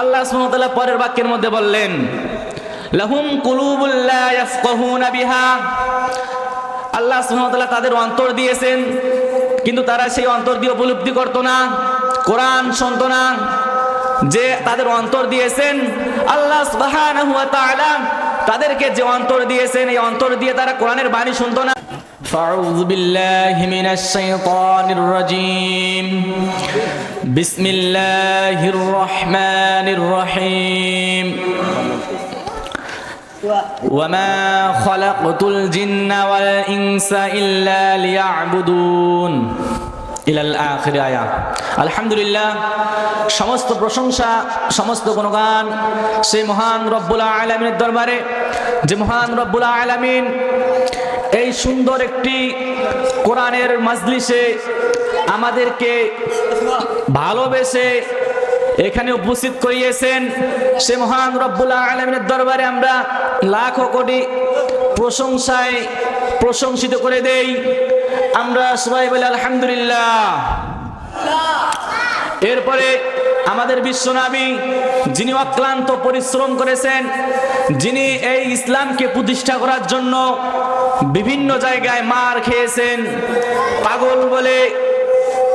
আল্লাহ সুবহানাহু ওয়া তাআলা পরের বাক্যের মধ্যে বললেন, লাহুম কুলুবুল লা ইয়াফকাহুনা বিহা। আল্লাহ সুবহানাহু ওয়া তাআলা তাদের অন্তর দিয়েছেন, কিন্তু তারা সেই অন্তর দিয়ে উপলব্ধি করতো না, কোরআন শুনতো না। যে তাদের অন্তর দিয়েছেন আল্লাহ সুবহানাহু ওয়া তাআলা, তাদেরকে যে অন্তর দিয়েছেন এই অন্তর দিয়ে তারা কোরআনের বাণী শুনতো না। ফাউযু বিল্লাহি মিনাশ শাইতানির রাজীম। বিসমিল্লাহির রহমানির রহিম। ওয়ামা খালাকতুল জিন্না ওয়াল ইনসা ইল্লা লিয়াবুদুন। ইলাল আখির আয়া। আলহামদুলিল্লাহ, সমস্ত প্রশংসা, সমস্ত গুণগান সেই মহান রব্বুল আলামিনের দরবারে, যে মহান রব্বুল আলামিন এই সুন্দর একটি কোরআনের মাজলিসে আমাদেরকে ভালোবেসে এখানে উপস্থিত করিয়েছেন। সে মহান রব্বুল আলামিনের দরবারে আমরা লাখো কোটি প্রশংসায় প্রশংসিত করে দেই। আমরা সবাই বলি আলহামদুলিল্লাহ। এরপরে আমাদের বিশ্বনবী, যিনি অক্লান্ত পরিশ্রম করেছেন, যিনি এই ইসলামকে প্রতিষ্ঠা করার জন্য বিভিন্ন জায়গায় মার খেয়েছেন, পাগল বলে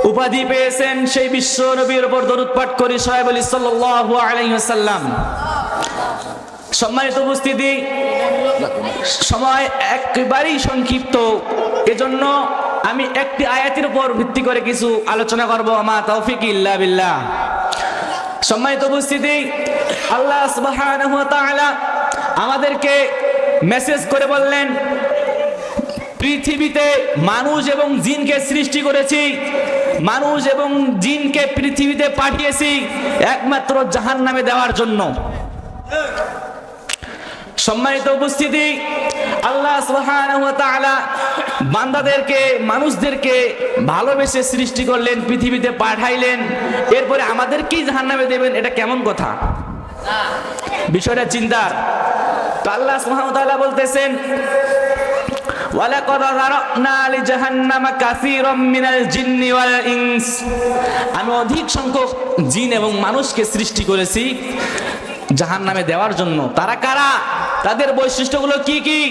উপাধি পেয়েছেন, সেই বিশ্ব নবীর উপর দরুদ পাঠ করি সবাই বলি সাল্লাল্লাহু আলাইহি ওয়াসাল্লাম। সম্মানিত উপস্থিতি, সময় একেবারেই সংক্ষিপ্ত, এজন্য আমি একটি আয়াতের উপর ভিত্তি করে কিছু আলোচনা করব। আমা তৌফিক ইল্লা বিল্লাহ। সম্মানিত উপস্থিতি, আল্লাহ সুবহানাহু ওয়া তাআলা আমাদেরকে মেসেজ করে বললেন, পৃথিবীতে মানুষ এবং জিনকে সৃষ্টি করেছি, মানুষ এবং জিনকে পৃথিবীতে পাঠিয়েছি একমাত্র জাহান্নামে দেওয়ার জন্য। সম্মানিত উপস্থিতি, আল্লাহ সুবহানাহু ওয়া তাআলা বান্দাদেরকে, মানুষদেরকে ভালোবেসে সৃষ্টি করলেন, পৃথিবীতে পাঠাইলেন, এরপরে আমাদেরকেই জাহান্নামে দেবেন, এটা কেমন কথা? বিষয়টা চিন্তার। তো আল্লাহ সুবহানাহু ওয়া তাআলা বলতেছেন, ওয়ালাকাদ যারানা লিজাহান্নামা কাসীরাম মিনাল জিন্নি ওয়াল ইনস। আমি অধিক সংখ্যক জিন এবং মানুষকে সৃষ্টি করেছি জাহান্নামে দেওয়ার জন্য। তারা কারা? তাদের বৈশিষ্ট্যগুলো কি কি?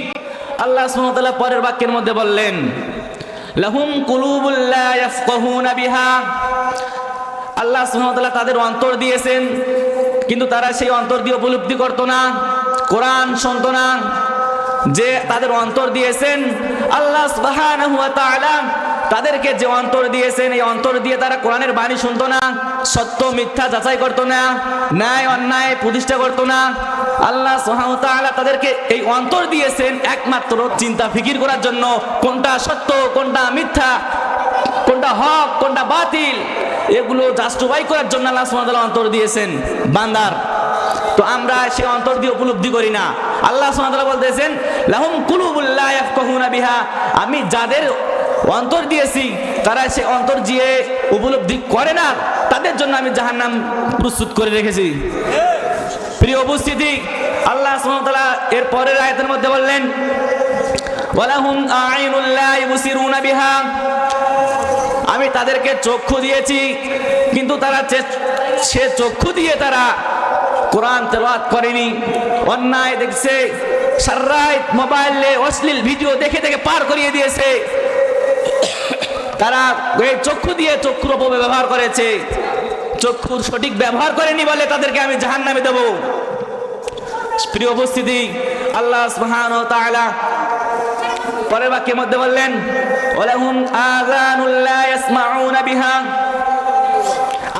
আল্লাহ সুবহানাহু ওয়া তাআলা পরের বাক্যের মধ্যে বললেন, লাহুম কুলুবুল লা ইয়াফকাহুনা বিহা। আল্লাহ সুবহানাহু ওয়া তাআলা তাদের অন্তর দিয়েছেন, কিন্তু তারা সেই অন্তর দিয়ে উপলব্ধি করতো না, কোরআন শুনতো না। যে তাদের অন্তর দিয়েছেন আল্লাহ সুবহানাহু ওয়া তাআলা, তাদেরকে যে অন্তর দিয়েছেন এই অন্তর দিয়ে তারা কোরআনের বাণী শুনতো না, সত্য মিথ্যা যাচাই করতো না, ন্যায় অন্যায় প্রতিষ্ঠা করতো না। আল্লাহ সুবহানাহু ওয়া তাআলা তাদেরকে এই অন্তর দিয়েছেন একমাত্র চিন্তা ফিকির করার জন্য, কোনটা সত্য, কোনটা মিথ্যা, কোনটা হক, কোনটা বাতিল, এগুলো জাস্টিফাই করার জন্য আল্লাহ সুবহানাহু ওয়া তাআলা অন্তর দিয়েছেন বান্দার। তো আমরা সেই অন্তর দিয়ে উপলব্ধি করি না। আল্লাহ সুবহানাহু ওয়া তাআলা বলতেছেন, লাহুম কুলুবুল লা ইয়াফকাহুনা বিহা। আমি যাদের অন্তর দিয়েছি তারা সেই অন্তর দিয়ে উপলব্ধি করে না, তাদের জন্য আমি জাহান্নাম প্রস্তুত করে রেখেছি। প্রিয় উপস্থিতি, আল্লাহ সুবহানাহু ওয়া তাআলা এর পরের আয়াতের মধ্যে বললেন, ওয়ালাহুম আ'ইনুল লা ইবসিরুনা বিহা। আমি তাদেরকে চক্ষু দিয়েছি, কিন্তু তারা সে চক্ষু দিয়ে তারা কোরআন তেলাওয়াত করেনি, অন্যায় দেখছে, সারারাত মোবাইলে অশ্লীল ভিডিও দেখে দেখে পার করিয়ে দিয়েছে। তারা এই চক্ষু দিয়ে চক্ষুর অপব্যবহার করেছে, চক্ষুর সঠিক ব্যবহার করেনি বলে তাদেরকে আমি জাহান্নামে দেব। প্রিয় উপস্থিতি, আল্লাহ সুবহানাহু ওয়া তাআলা পরের বাক্যের মধ্যে বললেন, ওয়ালাহুম আযানুল লা ইয়াসমাউনা বিহা।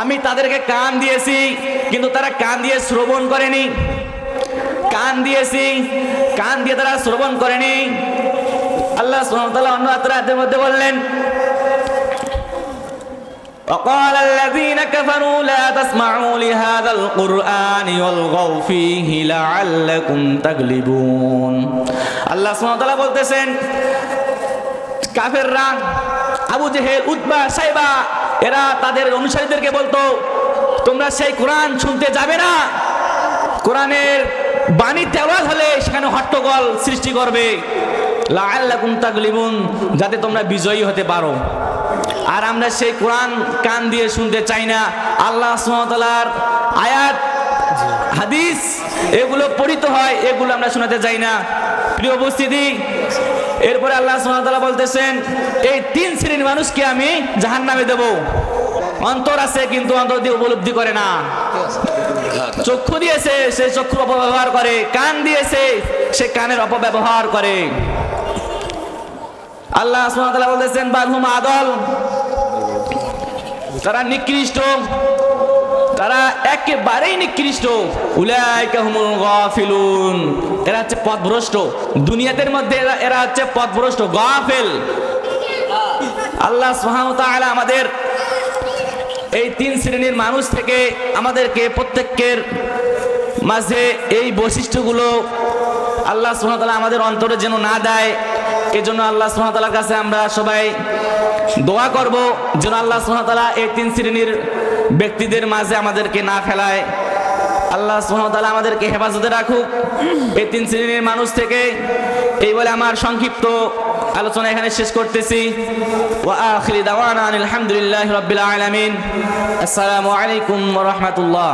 আমি তাদেরকে কান দিয়েছি, কিন্তু তারা কান দিয়ে শ্রবণ করেনি। কান দিয়েছি, কান দিয়ে তারা শ্রবণ করেনি। আল্লাহ সুবহানাহু ওয়া তাআলা অন্য আয়াতের মধ্যে বললেন, وقال الذين كفروا لا تسمعوا لهذا القرآن والغوا فيه لعلكم تغلبون। আল্লাহ সুবহানাহু ওয়া তাআলা বলতেছেন, কাফেররা, আবু জেহেল, উতবা, সাইবা, এরা তাদের অনুসারীদেরকে বলতো, তোমরা সেই কোরআন শুনতে যাবে না, কোরআনের বাণী তেলাওয়াত হলে সেখানে হট্টগোল সৃষ্টি করবে, লাআল্লাকুম তাগলিবুন, যাতে তোমরা বিজয়ী হতে পারো। আর আমরা সেই কোরআন কান দিয়ে শুনতে চাই না। আল্লাহ সুবহানাহু ওয়া তাআলার আয়াত এগুলো পড়িত হয়, এগুলো আমরা শোনাতে যাই না। প্রিয় উপস্থিতি, এরপরে আল্লাহ সুবহানাহু ওয়া তাআলা বলতেছেন এই 3 শ্রেণীর মানুষকে আমি জাহান্নামে দেব। অন্তর আছে কিন্তু অন্তর দিয়ে উপলব্ধি করে না, চক্ষু দিয়েছে সে চক্ষুর অপব্যবহার করে, কান দিয়েছে সে কানের অপব্যবহার করে। আল্লাহ সুবহানাহু ওয়া তাআলা বলতেছেন বালহুম আদল, তারা নিকৃষ্ট, তারা একেবারেই নিকৃষ্ট। উলাইকা হুমুল গাফিলুন, এরা হচ্ছে পথভ্রষ্ট। দুনিয়াদের মধ্যে এরা হচ্ছে পথভ্রষ্ট, গাফিল। আল্লাহ সুবহানাহু ওয়া তাআলা আমাদের এই 3 শ্রেণীর মানুষ থেকে আমাদেরকে প্রত্যেকের মাঝে এই বৈশিষ্ট্যগুলো আল্লাহ সুবহানাহু ওয়া তাআলা আমাদের অন্তরে যেন না দেয়, এজন্য আল্লাহ সুবহানাহু ওয়া তাআলার কাছে আমরা সবাই দোয়া করব যেন আল্লাহ সুবহানাহু ওয়া তাআলা এই 3 শ্রেণীর ব্যক্তিদের মাঝে আমাদেরকে না ফেলায়। আল্লাহ সুবহানাহু ওয়া তাআলা আমাদেরকে হেফাজতে রাখুক এই 3 শ্রেণীর মানুষ থেকে। এই বলে আমার সংক্ষিপ্ত আলোচনা এখানে শেষ করতেছি। ওয়া আখিরি দাওয়ানা আলহামদুলিল্লাহি রাব্বিল আলামিন। আসসালামু আলাইকুম ওয়া রাহমাতুল্লাহ।